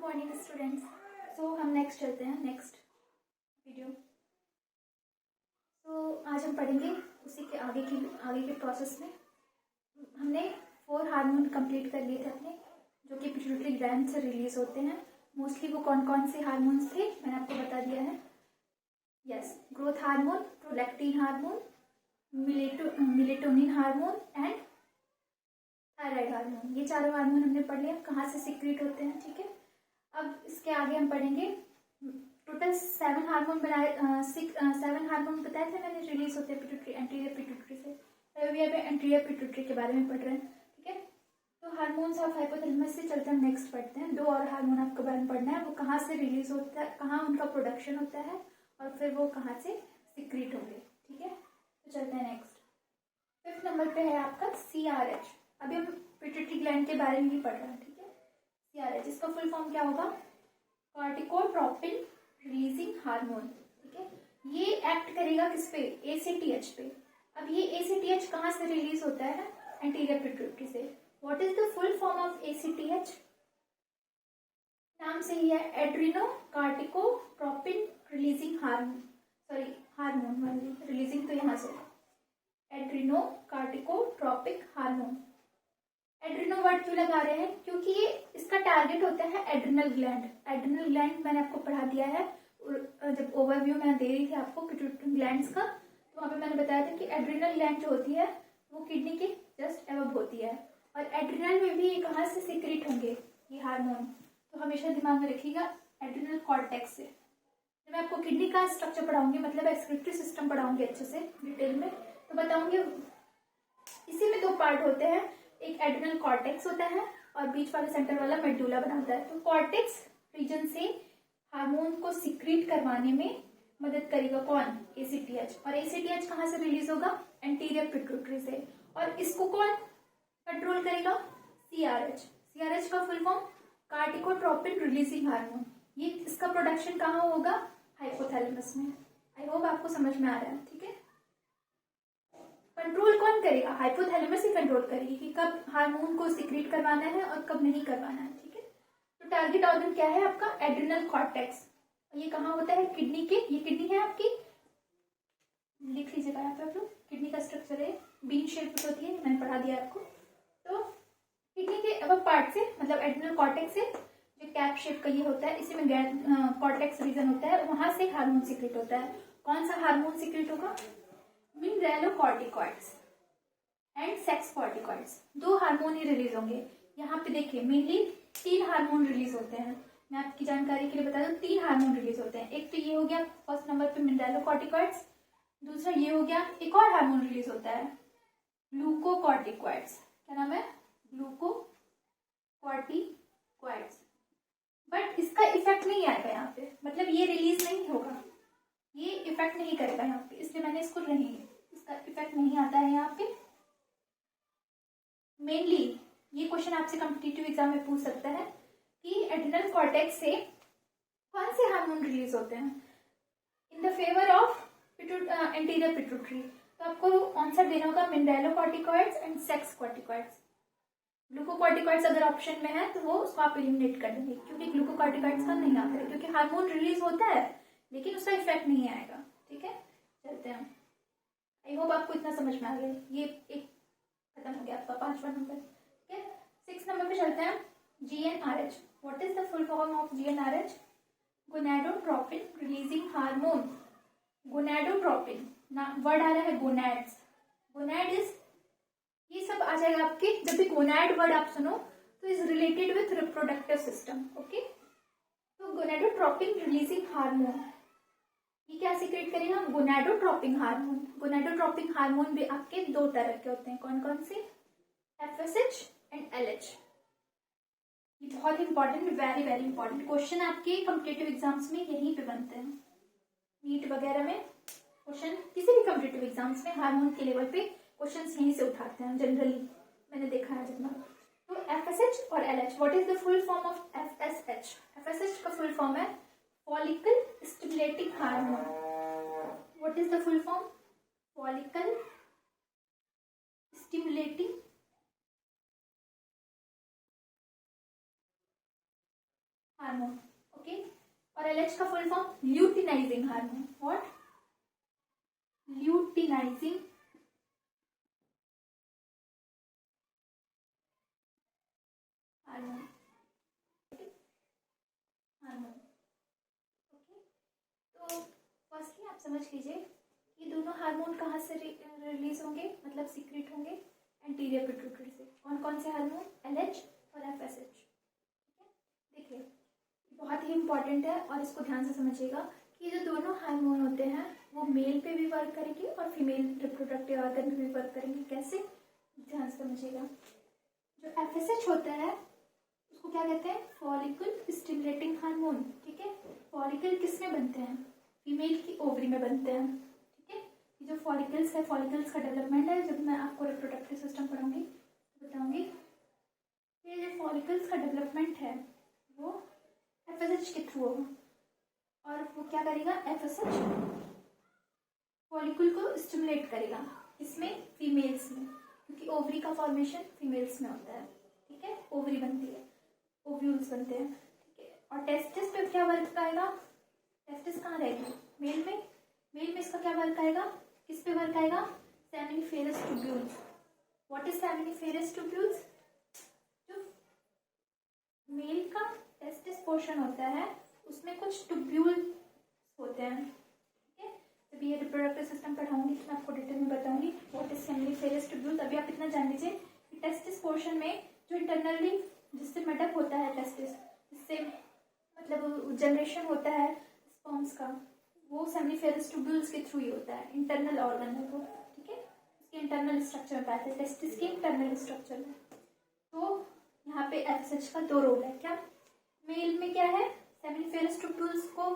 Morning students. सो हम next चलते हैं नेक्स्ट वीडियो। आज हम पढ़ेंगे उसी के आगे के प्रोसेस में। हमने 4 हार्मोन कंप्लीट कर लिए थे अपने, जो कि पिट्यूटरी ग्लैंड से रिलीज होते हैं। मोस्टली वो कौन कौन से हार्मोन्स थे मैंने आपको बता दिया है। Yes, growth hormone, prolactin hormone, melatonin hormone and thyroid hormone. ये चारों हार्मोन हमने पढ़ लिया कहाँ से सिक्रीट होते हैं। ठीक है, अब इसके आगे हम पढ़ेंगे टोटल 7 हार्मोन बनाए 7 हार्मोन बताए थे मैंने रिलीज होते हैं पिट्यूटरी एंटीरियर पिट्यूटरी से। अभी अभी एंटीरियर पिट्यूटरी के बारे में पढ़ रहे हैं। ठीक है, तो हार्मोन्स ऑफ हाइपोथैलेमस से चलते हैं नेक्स्ट पढ़ते हैं। 2 और हार्मोन आपको बारे में पढ़ना है, वो कहाँ से रिलीज होता है, कहाँ उनका प्रोडक्शन होता है और फिर वो कहाँ से सिक्रीट होंगे। ठीक है, तो चलते हैं नेक्स्ट। 5th नंबर पे है आपका CRH। अभी हम पिट्यूटरी ग्लैंड के बारे में ही पढ़ रहे हैं। ठीक है, CRH इसका फुल फॉर्म क्या होगा? Corticotropin releasing hormone. ठीक है, ये एक्ट करेगा किस पे? ACTH पे। अब ये ACTH कहाँ से रिलीज होता है? एंटीरियर पिट्यूटरी से। What is the full form of ACTH? नाम से ही है, adreno corticotropin releasing hormone. Sorry, hormone वाली रिलीजिंग तो यहाँ से एड्रिनो कार्टिकोट्रोपिक हार्मोन। एड्रिनो वर्ड क्यों लगा रहे हैं? क्योंकि ये इसका टारगेट होता है एड्रिनल ग्लैंड। एड्रिनल ग्लैंड मैंने आपको पढ़ा दिया है, जब ओवरव्यू मैं दे रही थी आपको पिट्यूटरी ग्लैंड्स का, तो वहाँ पे मैंने बताया था कि एड्रिनल ग्लैंड जो होती है वो किडनी के जस्ट एबव होती है। और एड्रिनल में भी ये कहाँ से सिक्रीट होंगे ये हार्मोन? तो हमेशा दिमाग में रखिएगा, एड्रिनल कॉर्टेक्स से। जब मैं आपको किडनी का स्ट्रक्चर पढ़ाऊंगी, मतलब एक्सक्रीटरी सिस्टम पढ़ाऊंगी अच्छे से डिटेल में, तो बताऊंगी इसी में 2 पार्ट होते हैं। एक एड्रिनल कॉर्टेक्स होता है और बीच वाला सेंटर वाला मेडुला बनाता है। तो कॉर्टेक्स रीजन से हार्मोन को सिक्रीट करवाने में मदद करेगा कौन? ACTH। और ACTH कहाँ से रिलीज होगा? एंटीरियर पिट्यूटरी से। और इसको कौन कंट्रोल करेगा? CRH। CRH का फुल फॉर्म कार्टिकोट्रोपिन रिलीजिंग हार्मोन। ये इसका प्रोडक्शन कहाँ होगा? हाइपोथैलेमस में। आई होप आपको समझ में आ रहा है। ठीक है, कंट्रोल कौन करेगा? हाइपोथैलेमस ही कंट्रोल करेगी कि कब हार्मोन को सिक्रीट करवाना है और कब नहीं करवाना है। ठीक है, तो टारगेट ऑर्गन क्या है आपका? Adrenal cortex. ये कहाँ होता है? किडनी के, ये किडनी है आपकी, लिख लीजिएगा यहाँ पे आप लोग। किडनी का स्ट्रक्चर है, बीन शेप होती है, मैंने पढ़ा दिया आपको। तो किडनी के अब पार्ट से, मतलब एड्रिनल कॉर्टेक्स से जो कैप शेप का ये होता है, इसी में कॉर्टेक्स रीजन होता है, वहां से हार्मोन सिक्रीट होता है। कौन सा हार्मोन सिक्रीट होगा? Mineralocorticoids and sex corticoids. 2 hormone he release होंगे। यहाँ पे देखिए मेनली 3 हार्मोन रिलीज होते हैं। मैं आपकी जानकारी के लिए बता दूं, 3 हार्मोन रिलीज होते हैं। एक तो ये हो गया फर्स्ट नंबर पे मिनरलोकॉर्टिकॉइड्स, दूसरा ये हो गया, एक और हार्मोन रिलीज होता है ग्लूकोकॉर्टिकॉइड्स। क्या नाम है? ग्लूकोकॉर्टिकॉइड्स। बट इसका इफेक्ट नहीं आएगा यहाँ पे, मतलब ये रिलीज नहीं होगा, ये इफेक्ट नहीं करेगा यहाँ पे, इसलिए मैंने इसको नहीं, इसका इफेक्ट नहीं आता है यहाँ पे। मेनली ये क्वेश्चन आपसे कॉम्पिटिटिव एग्जाम में पूछ सकता है कि एड्रिनल कॉर्टेक्स से कौन से हार्मोन रिलीज होते हैं in the favour of anterior pituitary. तो आपको आंसर देना होगा mineralocorticoids and sex corticoids. Glucocorticoids अगर ऑप्शन में है तो वो उसको आप एलिमिनेट कर देंगे, क्योंकि ग्लूकोकॉर्टिकॉइड्स का नहीं आता है, क्योंकि हार्मोन रिलीज होता है लेकिन उसका इफेक्ट नहीं आएगा। ठीक है, चलते हैं। आई होप आपको इतना समझ में आ गया। ये एक खत्म हो गया आपका 5वां नंबर। ठीक है, 6 नंबर पे चलते हैं। GnRH। What is the full form of GnRH? Gonadotropin releasing hormone. Gonadotropin ना वर्ड आ रहा है, गोनैड्स। गोनैड इज, ये सब आ जाएगा आपके, जब भी गोनैड वर्ड आप सुनो तो is related with reproductive system. Okay, तो गोनाडोट्रोपिन रिलीजिंग हार्मोन ये क्या सिक्रेट करेगा? Gonadotropin hormone. गोनाडोट्रोपिन हार्मोन भी आपके 2 तरह के होते हैं। कौन कौन से? FSH and LH। ये बहुत important, very very important question आपके कॉम्पिटिटिव एग्जाम्स में यहीं पे बनते हैं। नीट वगैरह में क्वेश्चन, किसी भी कॉम्पिटिटिव एग्जाम्स में हार्मोन के लेवल पे क्वेश्चन यहीं से उठाते हैं जनरली, मैंने देखा है जितना। तो FSH और LH। What is the full form of FSH? FSH का फुल फॉर्म है follicle stimulating hormone. What is the full form? Follicle stimulating hormone, okay. और LH का full form luteinizing hormone. What? Luteinizing hormone, hormone, okay. तो firstly आप समझ लीजिए ये दोनों हार्मोन कहाँ से रिलीज होंगे, मतलब सीक्रेट होंगे, एंटीरियर पिट्यूटरी से। कौन कौन से हार्मोन? LH और FSH। देखिए बहुत ही इंपॉर्टेंट है और इसको ध्यान से समझिएगा कि जो दोनों हार्मोन होते हैं वो मेल पे भी वर्क करेंगे और फीमेल रिप्रोडक्टिव ऑर्गन पे भी वर्क करेंगे। कैसे? ध्यान से समझिएगा। जो FSH होता है उसको क्या कहते हैं? फॉलिकल स्टिमुलेटिंग हार्मोन, ठीक है। फॉलिकल किस में बनते हैं? फीमेल की ओवरी में बनते हैं, ठीक है। ये जो फॉलिकल्स है, फॉलिकल्स का डेवलपमेंट है, जब मैं आपको रिप्रोडक्टिव सिस्टम पढ़ाऊंगी बताऊंगी। ये जो फॉलिकल्स का डेवलपमेंट है वो FSH के थ्रू होगा और वो क्या करेगा? FSH फॉलिकल को स्टिमुलेट करेगा, इसमें फीमेल्स में, क्योंकि ओवरी का फॉर्मेशन फीमेल्स में होता है, ठीक है। ओवरी बनती है, ओव्यूल्स बनते हैं, ठीक है। और टेस्टिस पे क्या वर्क आएगा? टेस्टिस कहाँ रहेगी? मेल में। मेल में इसका क्या वर्क आएगा? किस पे वर्क आएगा? Seminiferous tubules. What is seminiferous tubules? जो मेल का टेस्टिस पोर्शन होता है उसमें कुछ ट्यूब्यूल होते हैं, ठीक है। जब ये रिप्रोडक्टिव सिस्टम पढ़ाऊंगी तो मैं आपको डिटेल में बताऊंगी व्हाट इज सेमिनिफेरस ट्यूब्यूल्स। अभी आप इतना जान लीजिए कि टेस्टिस पोर्शन में जो इंटरनली जिससे मेटअप होता है टेस्टिस, जिससे मतलब जनरेशन होता है स्पर्म्स का, वो सेमिनिफेरस ट्यूब्यूल्स के थ्रू ही होता है। इंटरनल ऑर्गन है वो, ठीक है। उसके इंटरनल स्ट्रक्चर में पाते हैं, टेस्टिस के इंटरनल स्ट्रक्चर में। तो यहाँ पे FSH का दो रोल है। क्या? मेल में क्या है? सेमिनिफेरस ट्यूब्यूल्स को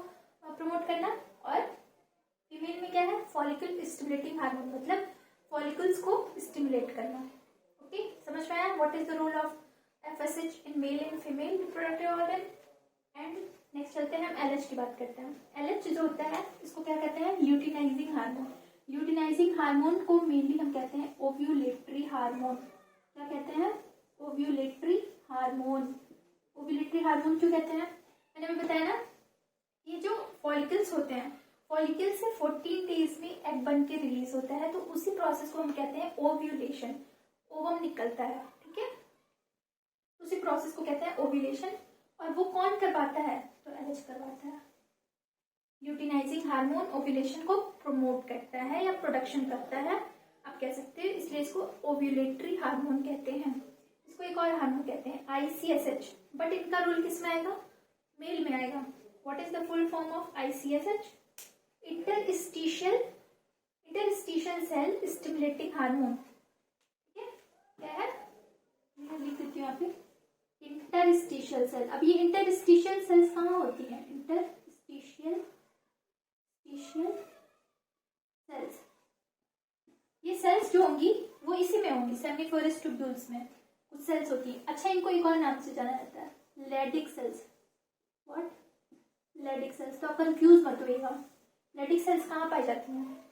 प्रमोट करना, और फीमेल में क्या है? फॉलिकल स्टिमुलेटिंग हार्मोन, मतलब फॉलिकल्स को स्टिमुलेट करना, ओके। समझ में आया what is the role of FSH in male and female reproductive organ? And next चलते हैं, हम LH की बात करते हैं। LH जो होता है इसको क्या कहते हैं? Luteinizing hormone. ल्यूटिनाइजिंग हार्मोन को मेनली हम कहते हैं ओव्यूलेटरी हार्मोन। क्या कहते हैं? Ovulatory hormone. ओव्यूलेटरी हार्मोन क्यों कहते हैं? मैंने अभी बताया ना, ये जो फॉलिकल्स होते हैं, फॉलिकल से 14 डेज में एग बन के रिलीज होता है, तो उसी प्रोसेस को हम कहते हैं ओव्यूलेशन। ओवम निकलता है, ठीक है, उसी प्रोसेस को कहते हैं ओव्यूलेशन। और वो कौन करवाता है? तो LH करवाता है। ल्यूटिनाइजिंग हार्मोन ओव्यूलेशन को प्रमोट करता है या प्रोडक्शन करता है, आप कह सकते हैं, इसलिए इसको ओव्यूलेटरी हार्मोन कहते हैं। इसको एक और हार्मोन कहते हैं ICSH, बट इनका रोल किस में आएगा? मेल में आएगा। What is the full form of ICSH? Interstitial cell stimulating hormone, ठीक है। क्या है? मैं लिख देती हूँ यहाँ पे, इंटरस्टिशियल सेल। अब ये इंटरस्टिशियल सेल्स कहाँ होती है? इंटरस्टिशियल सेल्स, ये सेल्स जो होंगी वो इसी में होंगी, सेमिनिफेरस ट्यूब्यूल्स में कुछ सेल्स होती है। अच्छा, इनको एक और नाम से जाना जाता है, Leydig cells. What? Leydig cells. तो कंफ्यूज मत होइएगा। लेडिक सेल्स कहाँ पाई जाती हैं?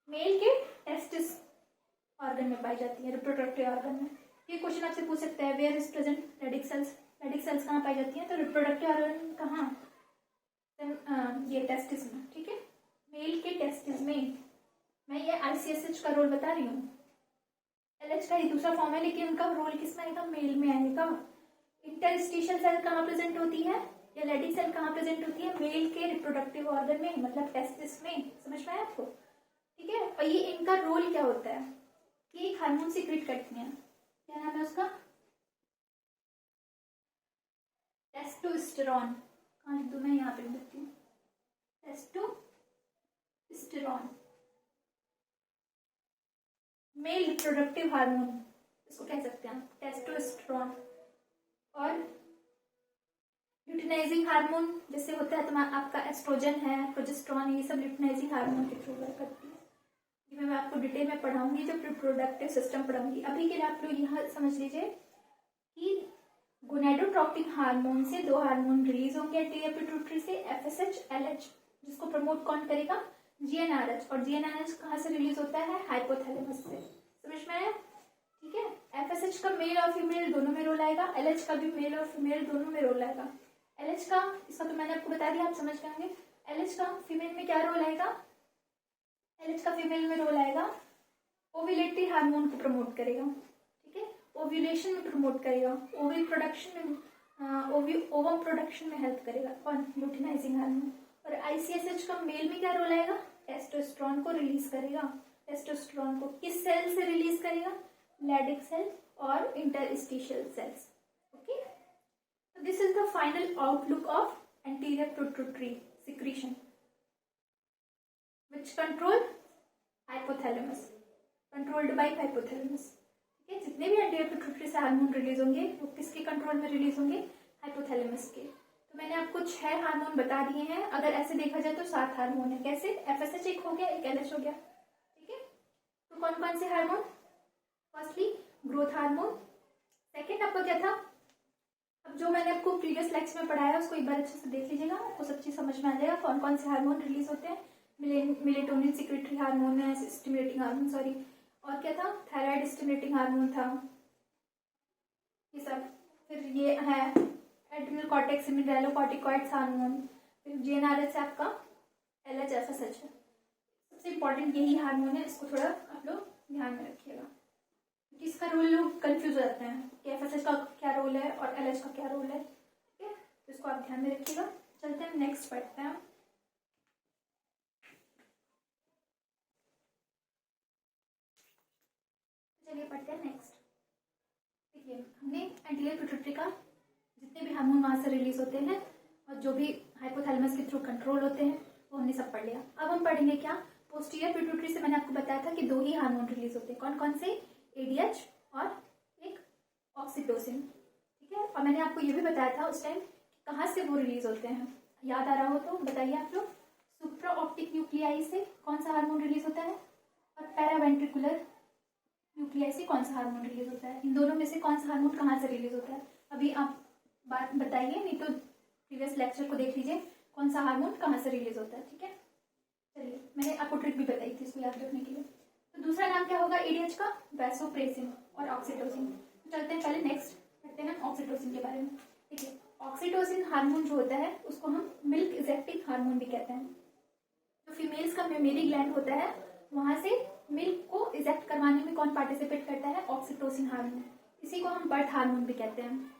मेल के टेस्टिस ऑर्गन में पाई जाती है, रिप्रोडक्टिव ऑर्गन में। ये क्वेश्चन आपसे पूछ सकता है, where is present Leydig cells? Leydig cells कहाँ पाई जाती हैं? तो रिप्रोडक्टिव ऑर्गन कहाँ? ये टेस्टिस में, ठीक है, मेल के टेस्टिस में। मैं ये ICSH का रोल बता रही हूँ। LH का ये दूसरा फॉर्म है, लेकिन उनका रोल किस में आएगा? मेल में आएगा। इंटरस्टिशियल सेल कहाँ प्रेजेंट होती है, या लेडिक सेल कहाँ प्रेजेंट होती है? मेल के रिप्रोडक्टिव ऑर्गन में, मतलब टेस्टिस में। समझ में आया आपको? ठीक है। और ये इनका रोल क्या होता है? ये एक हार्मोन सीक्रेट करती हैं, क्या नाम है उसका? टेस्टोस्टेरॉन। कहाँ लिख दूं मैं? यहाँ पे लिख देती हूँ, टेस्टोस्टेरॉन, मेल रिप्रोडक्टिव हार्मोन, इसको कह सकते हैं टेस्टोस्टेरॉन। और ल्यूटिनाइजिंग हार्मोन जैसे होता है तुम्हारा आपका एस्ट्रोजन है, प्रोजेस्टेरॉन, ये सब ल्यूटिनाइजिंग हार्मोन के थ्रू वर्क करती है। ये मैं आपको डिटेल में पढ़ाऊंगी जब रिप्रोडक्टिव सिस्टम पढ़ाऊंगी। अभी के लिए आप लोग यहाँ समझ लीजिए कि गोनेडोट्रोपिक हार्मोन से दो हार्मोन रिलीज होंगे एंटीरियर पिट्यूटरी से, FSH, LH, जिसको प्रमोट कौन करेगा? GnRH। और GnRH कहाँ से रिलीज होता है? हाइपोथैलेमस से। समझ में आया? ठीक है। एफएसएच का मेल और फीमेल दोनों में रोल आएगा, एलएच का भी मेल और फीमेल दोनों में रोल आएगा। एलएच का, इसका तो मैंने आपको बता दिया, आप समझ गए होंगे। एलएच का फीमेल में क्या रोल आएगा, एलएच का फीमेल में रोल आएगा ओव्यूलेटरी हार्मोन को प्रमोट करेगा, ठीक है, ओव्यूलेशन में प्रमोट करेगा, ओवरी प्रोडक्शन में, ओवम प्रोडक्शन में हेल्प करेगा, कौन, लुटिनाइजिंग हार्मोन। और आईसीएसएच का मेल में क्या रोल आएगा, टेस्टोस्टेरोन को रिलीज करेगा। टेस्टोस्टेरोन को किस सेल से रिलीज करेगा, लैडिक सेल और interstitial cells. Okay, so this is the final outlook of anterior pituitary secretion which control hypothalamus, controlled by hypothalamus। ठीक है, जितने भी एंटीरियर पिट्यूटरी से हार्मोन रिलीज होंगे वो किसके कंट्रोल में रिलीज होंगे, हाइपोथैलेमस के। तो मैंने आपको 6 हार्मोन बता दिए हैं, अगर ऐसे देखा जाए तो 7 हार्मोन है। कैसे, एफएसएच एक हो गया, एक एलएच हो गया, ठीक है। तो कौन कौन से hormone, firstly growth hormone, second आपका क्या था, अब जो मैंने आपको प्रीवियस लेक्चर में पढ़ाया उसको एक बार अच्छे से देख लीजिएगा, आपको सब चीज समझ में आ जाएगा कौन कौन से हार्मोन रिलीज होते हैं। मेलेटोनिन सिक्रेटरी हार्मोन है, स्टिमुलेटिंग हार्मोन, सॉरी, और क्या था, थायराइड स्टिमुलेटिंग हार्मोन था, ये सब। फिर ये है एड्रिनल कॉर्टेक्स मिनरलोकॉर्टिकॉइड्स हार्मोन, फिर जीएनआरएच है आपका एलएच एफएसएच है। सबसे इंपॉर्टेंट यही हार्मोन है, इसको थोड़ा आप लोग ध्यान में रखिएगा, क्योंकि इसका रोल लोग कंफ्यूज हो जाते हैं कि एफएसएच का क्या रोल है और एलएच का क्या रोल है, ठीक है, तो इसको आप ध्यान में रखिएगा। चलते हैं नेक्स्ट पढ़ते हैं। चलिए पढ़ते हैं नेक्स्ट। देखिए, हमने एंटीरियर पिट्यूटरी का जितने भी हार्मोन वहां से रिलीज होते हैं और जो भी हाइपोथैलेमस के थ्रू कंट्रोल होते हैं वो हमने सब पढ़ लिया। अब हम पढ़ेंगे क्या, पोस्टीरियर पिट्यूटरी से मैंने आपको बताया था कि 2 ही हार्मोन रिलीज होते हैं, कौन कौन से, एडीएच और एक ऑक्सीटोसिन, ठीक है। और मैंने आपको ये भी बताया था उस टाइम कहाँ से वो रिलीज होते हैं, याद आ रहा हो तो बताइए आप लोग। सुप्रा ऑप्टिक न्यूक्लियाई से कौन सा हार्मोन रिलीज होता है, और पैरावेंट्रिकुलर न्यूक्लियाई से कौन सा हार्मोन रिलीज होता है, इन दोनों में से कौन सा हार्मोन कहाँ से रिलीज होता है, अभी आप बात बताइए, नहीं तो प्रीवियस लेक्चर को देख लीजिए कौन सा हार्मोन कहाँ से रिलीज होता है, ठीक है। चलिए, मैंने आपको ट्रिक भी बताई थी इसको याद रखने के लिए। तो दूसरा नाम क्या होगा एडीएच का, वैसोप्रेसिन और ऑक्सीटोसिन। तो चलते हैं पहले नेक्स्ट करते हैं ऑक्सीटोसिन के बारे में। देखिए, ऑक्सीटोसिन हार्मोन जो होता है उसको हम मिल्क इजेक्टिंग हार्मोन भी कहते हैं। जो फीमेल्स का मेमरी ग्लैंड होता है वहां से मिल्क को इजेक्ट करवाने में कौन पार्टिसिपेट करता है, ऑक्सीटोसिन हार्मोन। इसी को हम बर्थ हार्मोन भी कहते हैं।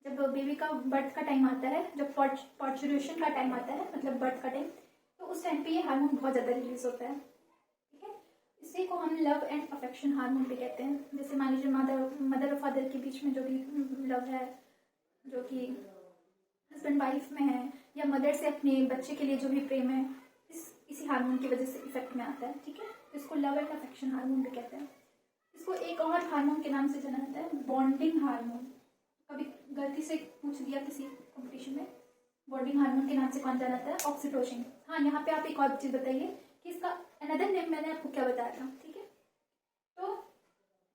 जब बेबी का बर्थ का टाइम आता है, जब पार्चुरेशन का टाइम आता है, मतलब बर्थ का टाइम, तो उस टाइम पे ये हार्मोन बहुत ज्यादा रिलीज होता है, ठीक है। इसी को हम लव एंड अफेक्शन हार्मोन भी कहते हैं। जैसे मान लीजिए मदर और फादर के बीच में जो भी लव है, जो कि हस्बैंड वाइफ में है, या मदर से अपने बच्चे के लिए जो भी प्रेम है, इसी हार्मोन की वजह से इफेक्ट में आता है, ठीक है। तो इसको लव एंड अफेक्शन हार्मोन भी कहते हैं। इसको एक और हार्मोन के नाम से जाना जाता है, बॉन्डिंग हार्मोन। कभी गलती से पूछ दिया किसी कंपटीशन में, बॉन्डिंग हार्मोन के नाम से कौन जाना जाता है, ऑक्सीटोसिन। हाँ, यहाँ पे आप एक और चीज बताइए कि इसका अनदर नेम मैंने आपको क्या बताया था, ठीक है। तो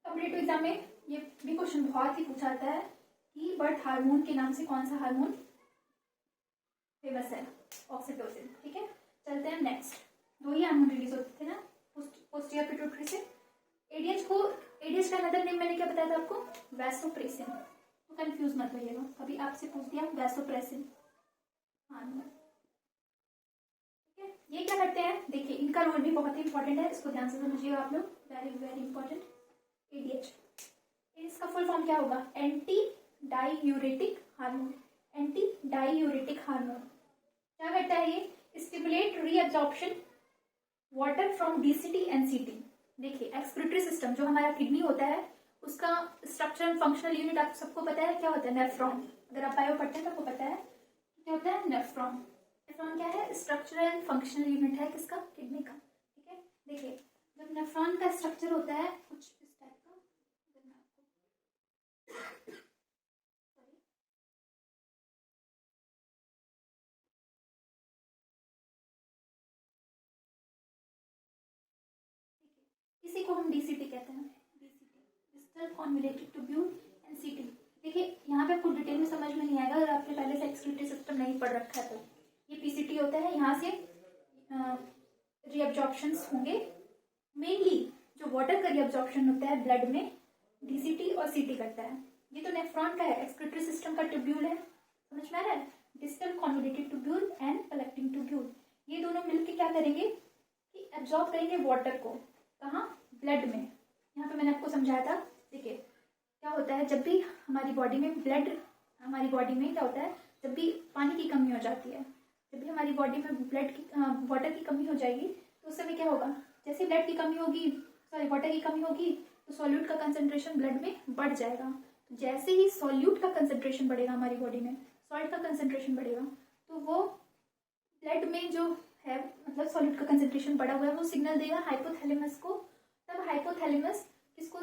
कॉम्पिटिटिव एग्जाम में ये भी क्वेश्चन बहुत ही पूछा जाता है कि बर्थ हार्मोन के नाम से कौन सा हार्मोन फेमस है, ऑक्सीटोसिन, ठीक है। चलते हैं नेक्स्ट। 2 ही हार्मोन रिलीज होते थे ना पोस्टीरियर पिट्यूटरी से। एडीएच का अनदर नेम मैंने क्या बताया था आपको, वैसोप्रेसिन। तो कंफ्यूज मत होइएगा, कभी आपसे पूछ दिया वैसोप्रेसिन हार्मोन, ठीक है। ये क्या करते हैं, देखिए इनका रोल भी बहुत ही इंपॉर्टेंट है, इसको ध्यान से समझिएगा आप लोग, वेरी वेरी इंपॉर्टेंट। एडीएच, इसका फुल फॉर्म क्या होगा, anti diuretic hormone. Anti diuretic hormone क्या करता है, ये stimulate reabsorption water from DCT and सीटी। देखिए, एक्सक्रीटरी सिस्टम जो हमारा किडनी होता है उसका स्ट्रक्चरल फंक्शनल यूनिट आप सबको पता है क्या होता है, नेफ्रॉन। अगर आप बायो पढ़ते हैं तो आपको पता है क्या होता है, नेफ्रॉन। नेफ्रॉन क्या है, स्ट्रक्चरल फंक्शनल यूनिट है किसका, किडनी का, ठीक है। देखिए, जब नेफ्रॉन का स्ट्रक्चर होता है कुछ इस टाइप का, अगर मैं आपको इसी को हम डीसीटी कहते हैं, DCT, distal convoluted tubule and सीटी। देखिए, यहाँ पे आपको डिटेल में समझ में नहीं आएगा अगर आपने पहले से एक्सक्रीटरी सिस्टम नहीं पढ़ रखा है तो। ये पीसीटी होता है, यहाँ से रीअब्जॉर्प्शंस होंगे, मेनली जो वाटर का रीअब्जॉर्प्शन होता है ब्लड में डीसीटी और सीटी करता है। ये तो नेफ्रॉन का है, एक्सक्रीटरी सिस्टम का ट्यूब्यूल है, समझ में आ रहा है, distal convoluted tubule and collecting tubule. ये दोनों मिलकर क्या करेंगे कि एब्जॉर्ब करेंगे वाटर को, कहाँ, ब्लड में। यहाँ पे मैंने आपको समझाया था, देखिए क्या होता है जब भी हमारी बॉडी में हमारी बॉडी में क्या होता है, जब भी पानी की कमी हो जाती है, जब भी हमारी बॉडी में वाटर की कमी हो जाएगी, तो उस समय क्या होगा, जैसे ब्लड की कमी होगी, सॉरी वाटर की कमी होगी, तो सॉल्यूट का कंसंट्रेशन ब्लड में बढ़ जाएगा। तो जैसे ही सॉल्यूट का कंसंट्रेशन बढ़ेगा हमारी बॉडी में, सॉल्ट का कंसंट्रेशन बढ़ेगा, तो वो ब्लड में जो है, मतलब सॉल्यूट का कंसंट्रेशन बढ़ा हुआ है, वो सिग्नल देगा हाइपोथैलेमस को। तब हाइपोथैलेमस किसको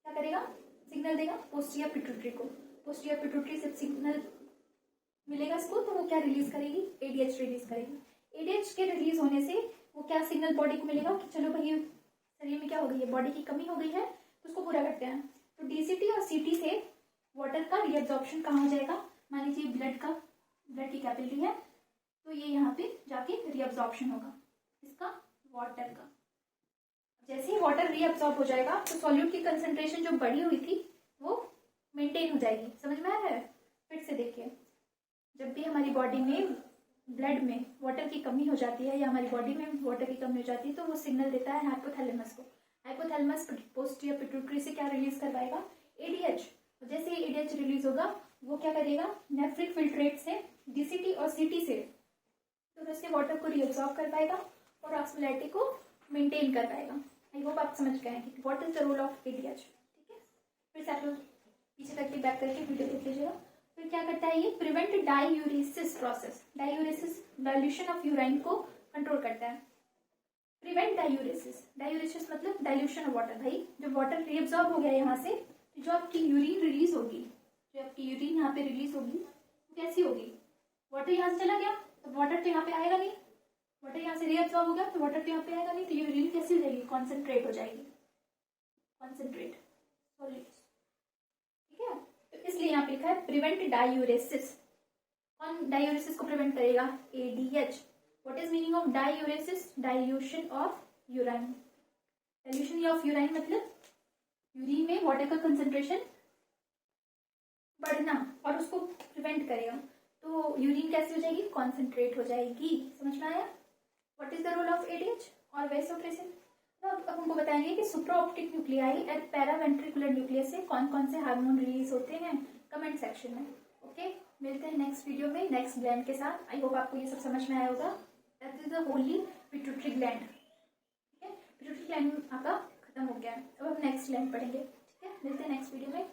क्या करेगा, सिग्नल देगा पोस्टीरियर पिट्यूटरी को। पोस्टीरियर पिट्यूटरी से सिग्नल मिलेगा इसको, तो वो क्या रिलीज करेगी, एडीएच रिलीज करेगी। एडीएच के रिलीज होने से वो क्या सिग्नल बॉडी को मिलेगा कि चलो भाई शरीर में क्या हो गई है, बॉडी की कमी हो गई है, तो उसको पूरा करते हैं। तो डीसीटी और सीटी से वाटर का रीअब्जॉर्प्शन कहाँ हो जाएगा, मान लीजिए ब्लड की कैपिलरी है, तो ये यहाँ पे जाके रीअब्जॉर्प्शन होगा इसका, वाटर का। जैसे ही वाटर रीअब्सॉर्ब हो जाएगा, तो सॉल्यूट की कंसंट्रेशन जो बढ़ी हुई थी वो मेंटेन हो जाएगी। समझ में आ रहा है? फिर से देखिए, जब भी हमारी बॉडी में ब्लड में वाटर की कमी हो जाती है, या हमारी बॉडी में वाटर की कमी हो जाती है, तो वो सिग्नल देता है हाइपोथैलेमस को। हाइपोथैलेमस पोस्टीरियर पिट्यूटरी से क्या रिलीज करवाएगा, एडीएच। जैसे ही एडीएच रिलीज होगा, वो क्या करेगा, नेफ्रिक फिल्ट्रेट से, डीसीटी और सीटी से, तो उससे वाटर को रीअब्सॉर्ब कर पाएगा और ऑस्मोलैरिटी को मेंटेन कर पाएगा। आई होप आप समझ गए हैं कि what is the role of ADH. ठीक है, फिर से आप लोग पीछे करके बैक करके वीडियो देख लीजिएगा। फिर क्या करता है ये, prevent diuresis process. Diuresis dilution of urine को कंट्रोल करता है। प्रिवेंट डाईयूरेसिस, डाईयूरेसिस मतलब डाइल्यूशन ऑफ वाटर। भाई जब वाटर रीअब्सॉर्ब हो गया यहाँ से, तो जो आपकी यूरिन रिलीज होगी, जो आपकी यूरिन यहाँ पे रिलीज होगी, वो कैसी होगी, वाटर यहाँ से चला गया तो वाटर तो यहाँ पे आएगा नहीं, वाटर यहाँ से रीअब्सॉर्ब हो गया तो वाटर तो यहाँ पे आएगा नहीं, तो यूरिन कैसी हो जाएगी, कॉन्सेंट्रेट हो जाएगी, कॉन्सेंट्रेट सॉलिड्स। ठीक है, तो इसलिए यहाँ पे लिखा है प्रिवेंट डाईयूरेसिस। कौन डाईयूरेसिस को प्रिवेंट करेगा, ADH. What is meaning of diuresis, dilution of urine. Dilution of urine मतलब यूरिन में वाटर का कंसेंट्रेशन बढ़ना, और उसको प्रिवेंट करेगा, तो यूरिन कैसी हो जाएगी, कॉन्सेंट्रेट हो जाएगी। समझ में आया? What is the role of ADH और वेसोप्रेसिन। तो अब हमको बताएंगे कि supraoptic nuclei and paraventricular nucleus से कौन कौन से हार्मोन रिलीज होते हैं, कमेंट सेक्शन में। ओके, मिलते हैं नेक्स्ट वीडियो में नेक्स्ट ग्लैंड के साथ। आई होप आपको ये सब समझ में आया होगा। That is the Holi pituitary gland. ठीक है, पिट्यूटरी ग्लैंड आपका खत्म हो गया है, अब हम नेक्स्ट ग्लैंड पढ़ेंगे। ठीक है, मिलते हैं नेक्स्ट वीडियो में।